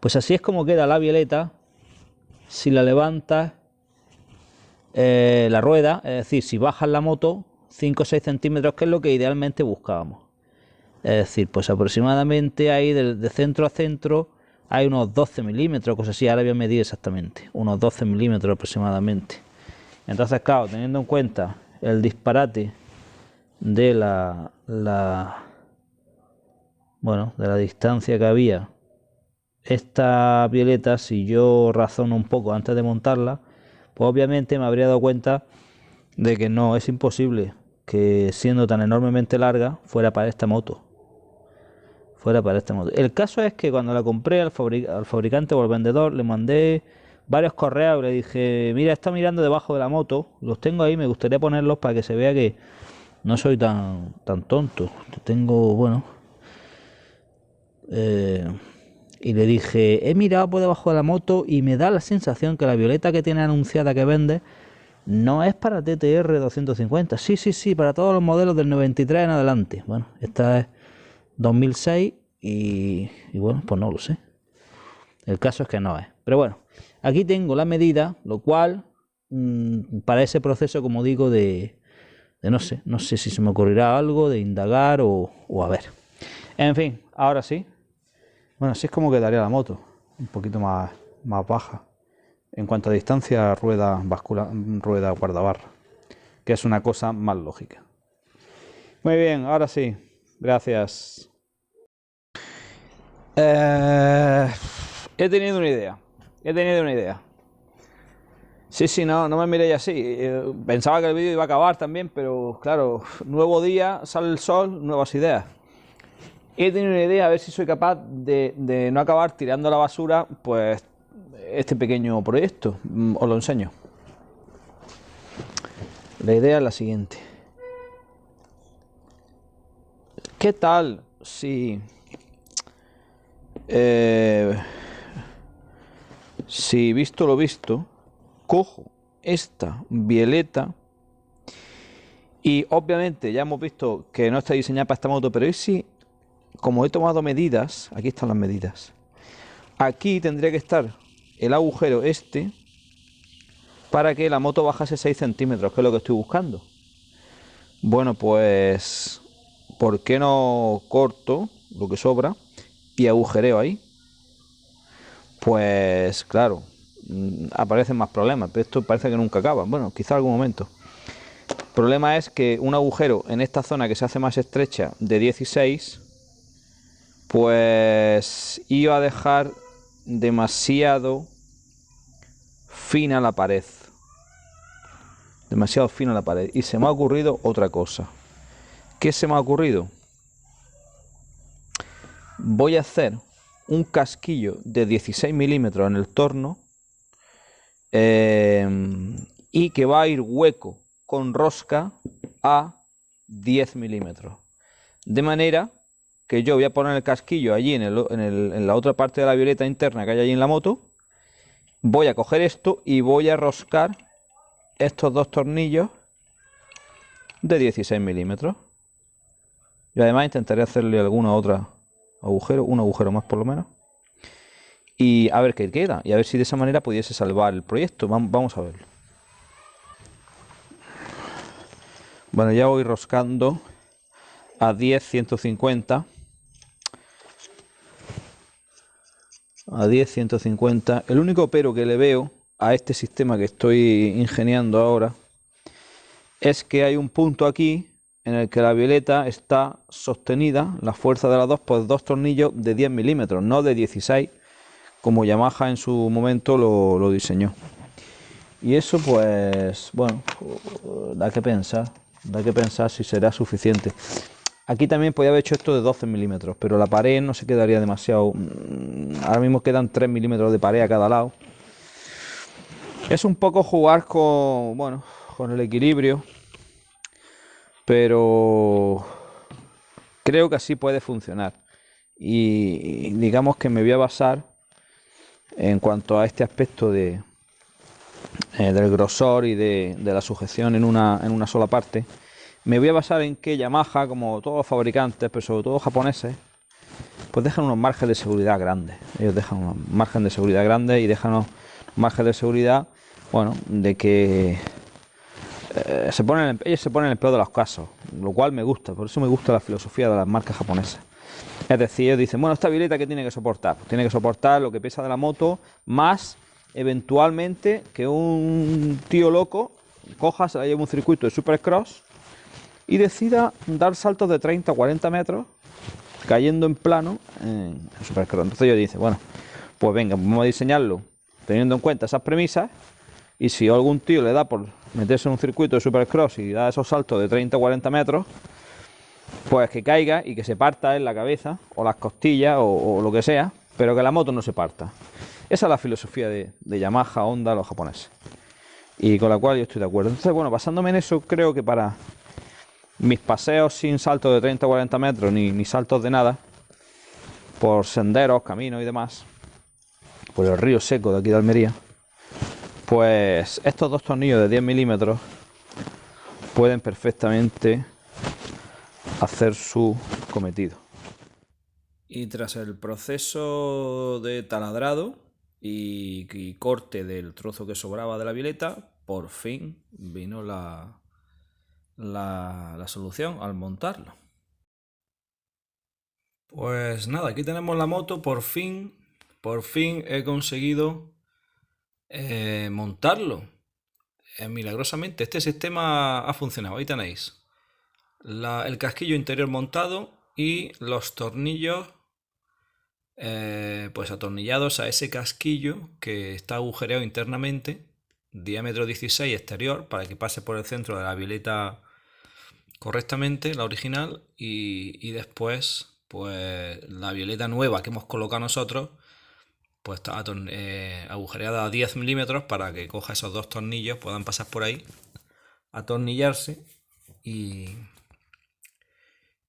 pues así es como queda la violeta si la levantas la rueda, es decir, si bajas la moto 5 o 6 centímetros, que es lo que idealmente buscábamos. Es decir, pues aproximadamente ahí de centro a centro hay unos 12 milímetros, cosas así. Ahora voy a medir exactamente, unos 12 milímetros aproximadamente. Entonces, claro, teniendo en cuenta el disparate de bueno, de la distancia que había, esta violeta, si yo razono un poco antes de montarla, pues obviamente me habría dado cuenta de que no, es imposible que siendo tan enormemente larga fuera para esta moto. El caso es que cuando la compré al fabricante o al vendedor le mandé varios correos y le dije, mira, está mirando debajo de la moto, los tengo ahí, me gustaría ponerlos para que se vea que no soy tan tonto. Tengo, bueno, y le dije, he mirado por debajo de la moto y me da la sensación que la violeta que tiene anunciada que vende no es para TTR 250. Sí, para todos los modelos del 93 en adelante. Bueno, esta es 2006 y bueno, pues no lo sé. El caso es que no es. Pero bueno, aquí tengo la medida, lo cual para ese proceso, como digo, de no sé si se me ocurrirá algo, de indagar o a ver. En fin, ahora sí. Bueno, así es como quedaría la moto, un poquito más baja. En cuanto a distancia, rueda guardabarra, que es una cosa más lógica. Muy bien, ahora sí. Gracias. He tenido una idea. Sí, no me miréis así. Pensaba que el vídeo iba a acabar también, pero claro, nuevo día, sale el sol, nuevas ideas. He tenido una idea, a ver si soy capaz de no acabar tirando a la basura, pues, este pequeño proyecto. Os lo enseño. La idea es la siguiente. ¿Qué tal si visto lo visto, cojo esta violeta y obviamente ya hemos visto que no está diseñada para esta moto, pero ¿y si, como he tomado medidas, aquí están las medidas, aquí tendría que estar el agujero este para que la moto bajase 6 centímetros, que es lo que estoy buscando? Bueno, pues ¿por qué no corto lo que sobra y agujereo ahí? Pues claro, aparecen más problemas, pero esto parece que nunca acaba. Bueno, quizá algún momento. El problema es que un agujero en esta zona que se hace más estrecha de 16, pues iba a dejar demasiado fina la pared. Y se me ha ocurrido otra cosa. ¿Qué se me ha ocurrido? Voy a hacer un casquillo de 16 milímetros en el torno y que va a ir hueco con rosca a 10 milímetros. De manera que yo voy a poner el casquillo allí en la otra parte de la violeta interna que hay allí en la moto. Voy a coger esto y voy a roscar estos dos tornillos de 16 milímetros. Y además intentaré hacerle alguna otra agujero, un agujero más por lo menos. Y a ver qué queda. Y a ver si de esa manera pudiese salvar el proyecto. Vamos a verlo. Bueno, ya voy roscando a 10, 150. A 10, 150. El único pero que le veo a este sistema que estoy ingeniando ahora es que hay un punto aquí en el que la violeta está sostenida, la fuerza de las dos, por dos tornillos de 10 milímetros, no de 16, como Yamaha en su momento lo diseñó. Y eso, pues, bueno, da que pensar si será suficiente. Aquí también podía haber hecho esto de 12 milímetros, pero la pared no se quedaría demasiado. Ahora mismo quedan 3 milímetros de pared a cada lado. Es un poco jugar con, bueno, con el equilibrio, pero creo que así puede funcionar. Y digamos que me voy a basar en cuanto a este aspecto del grosor y de la sujeción en una sola parte. Me voy a basar en que Yamaha, como todos los fabricantes, pero sobre todo japoneses, pues dejan unos márgenes de seguridad grandes. Ellos dejan unos márgenes de seguridad grandes y dejan unos márgenes de seguridad, bueno, de que ellos se ponen en el peor de los casos, lo cual me gusta. Por eso me gusta la filosofía de las marcas japonesas. Es decir, ellos dicen, bueno, esta violeta, ¿qué tiene que soportar? Pues tiene que soportar lo que pesa de la moto, más eventualmente que un tío loco coja, se la lleve un circuito de supercross y decida dar saltos de 30 o 40 metros cayendo en plano en supercross. Entonces ellos dicen, bueno, pues venga, vamos a diseñarlo teniendo en cuenta esas premisas, y si algún tío le da por meterse en un circuito de supercross y da esos saltos de 30 o 40 metros, pues que caiga y que se parta en la cabeza o las costillas o lo que sea, pero que la moto no se parta. Esa es la filosofía de Yamaha, Honda, los japoneses, y con la cual yo estoy de acuerdo. Entonces, bueno, basándome en eso, creo que para mis paseos sin saltos de 30 o 40 metros, ni saltos de nada, por senderos, caminos y demás, por el río seco de aquí de Almería, pues estos dos tornillos de 10 milímetros pueden perfectamente hacer su cometido. Y tras el proceso de taladrado y corte del trozo que sobraba de la violeta, por fin vino la solución al montarlo. Pues nada, aquí tenemos la moto, por fin he conseguido montarlo. Milagrosamente este sistema ha funcionado. Ahí tenéis el casquillo interior montado y los tornillos pues atornillados a ese casquillo que está agujereado internamente, diámetro 16 exterior, para que pase por el centro de la violeta correctamente, la original, y después pues la violeta nueva que hemos colocado nosotros pues está agujereada a 10 milímetros para que coja esos dos tornillos, puedan pasar por ahí, atornillarse, y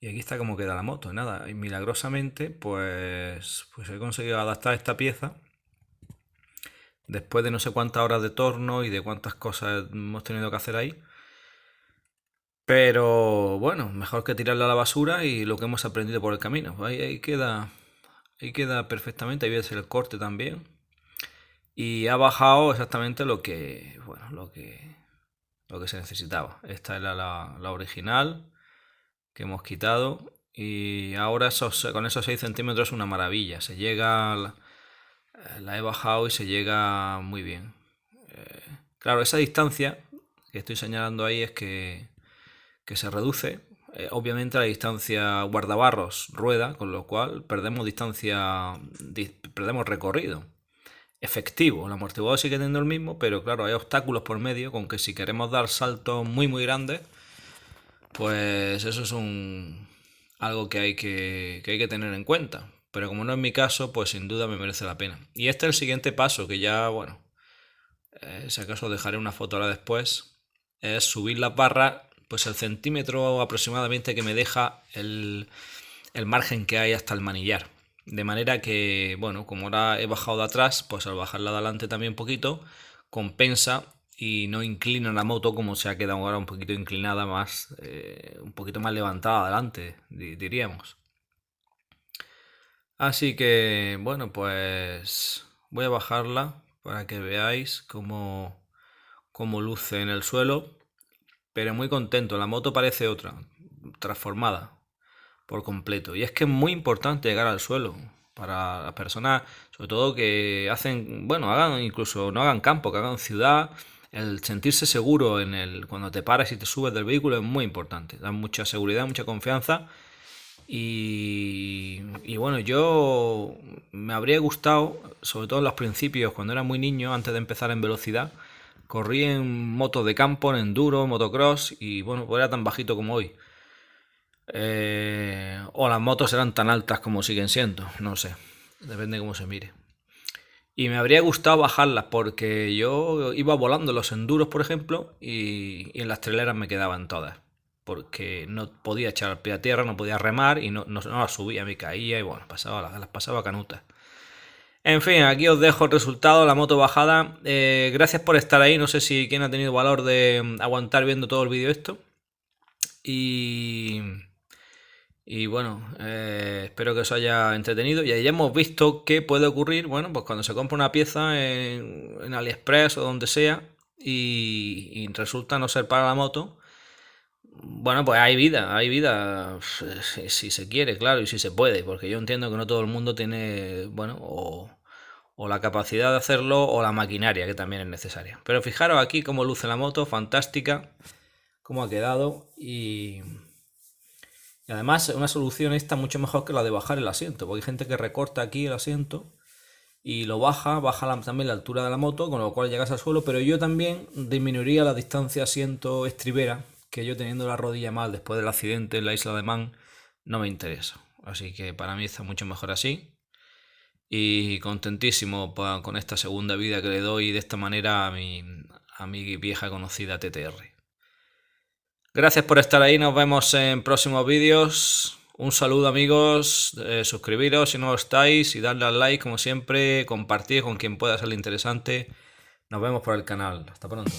aquí está como queda la moto. Nada, y milagrosamente pues he conseguido adaptar esta pieza después de no sé cuántas horas de torno y de cuántas cosas hemos tenido que hacer ahí. Pero bueno, mejor que tirarla a la basura y lo que hemos aprendido por el camino. Ahí queda perfectamente. Ahí ves el corte también. Y ha bajado exactamente lo que se necesitaba. Esta era la original que hemos quitado. Y ahora con esos 6 centímetros es una maravilla. Se llega, la he bajado y se llega muy bien. Claro, esa distancia que estoy señalando ahí es que se reduce. Obviamente la distancia guardabarros rueda, con lo cual perdemos recorrido efectivo. El amortiguador sigue teniendo el mismo, pero claro, hay obstáculos por medio, con que si queremos dar saltos muy grandes, pues eso es algo que hay que tener en cuenta. pero como no es mi caso, pues sin duda me merece la pena. Y este es el siguiente paso, que ya, bueno, si acaso dejaré una foto ahora después, es subir las barras, pues el centímetro aproximadamente que me deja el margen que hay hasta el manillar. De manera que, bueno, como ahora he bajado de atrás, pues al bajarla de adelante también un poquito, compensa y no inclina la moto como se ha quedado ahora un poquito inclinada más, un poquito más levantada adelante, diríamos. Así que, bueno, pues voy a bajarla para que veáis cómo luce en el suelo, pero muy contento. La moto parece otra, transformada por completo. Y es que es muy importante llegar al suelo para las personas, sobre todo que hacen, bueno, hagan incluso no hagan campo, que hagan ciudad. El sentirse seguro cuando te paras y te subes del vehículo es muy importante. Da mucha seguridad, mucha confianza. Y bueno, yo me habría gustado, sobre todo en los principios, cuando era muy niño, antes de empezar en velocidad, corrí en moto de campo, en enduro, motocross, y bueno, pues era tan bajito como hoy. O las motos eran tan altas como siguen siendo, no sé, depende de cómo se mire. Y me habría gustado bajarlas porque yo iba volando los enduros, por ejemplo, y en las traileras me quedaban todas. Porque no podía echar el pie a tierra, no podía remar y no las subía, me caía y bueno, las pasaba canutas. En fin, aquí os dejo el resultado, la moto bajada. Gracias por estar ahí, no sé si quién ha tenido valor de aguantar viendo todo el vídeo esto. Y bueno, espero que os haya entretenido. Y ahí ya hemos visto qué puede ocurrir, bueno, pues cuando se compra una pieza en AliExpress o donde sea y resulta no ser para la moto. Bueno, pues hay vida, si se quiere, claro, y si se puede, porque yo entiendo que no todo el mundo tiene, bueno, o la capacidad de hacerlo o la maquinaria, que también es necesaria. Pero fijaros aquí cómo luce la moto, fantástica, cómo ha quedado y además una solución esta mucho mejor que la de bajar el asiento, porque hay gente que recorta aquí el asiento y lo baja también la altura de la moto, con lo cual llegas al suelo, pero yo también disminuiría la distancia asiento-estribera, que yo teniendo la rodilla mal después del accidente en la isla de Man, no me interesa. Así que para mí está mucho mejor así. Y contentísimo con esta segunda vida que le doy de esta manera a mi vieja conocida TTR. Gracias por estar ahí, nos vemos en próximos vídeos. Un saludo amigos, suscribiros si no lo estáis y darle al like como siempre, compartir con quien pueda ser interesante. Nos vemos por el canal, hasta pronto.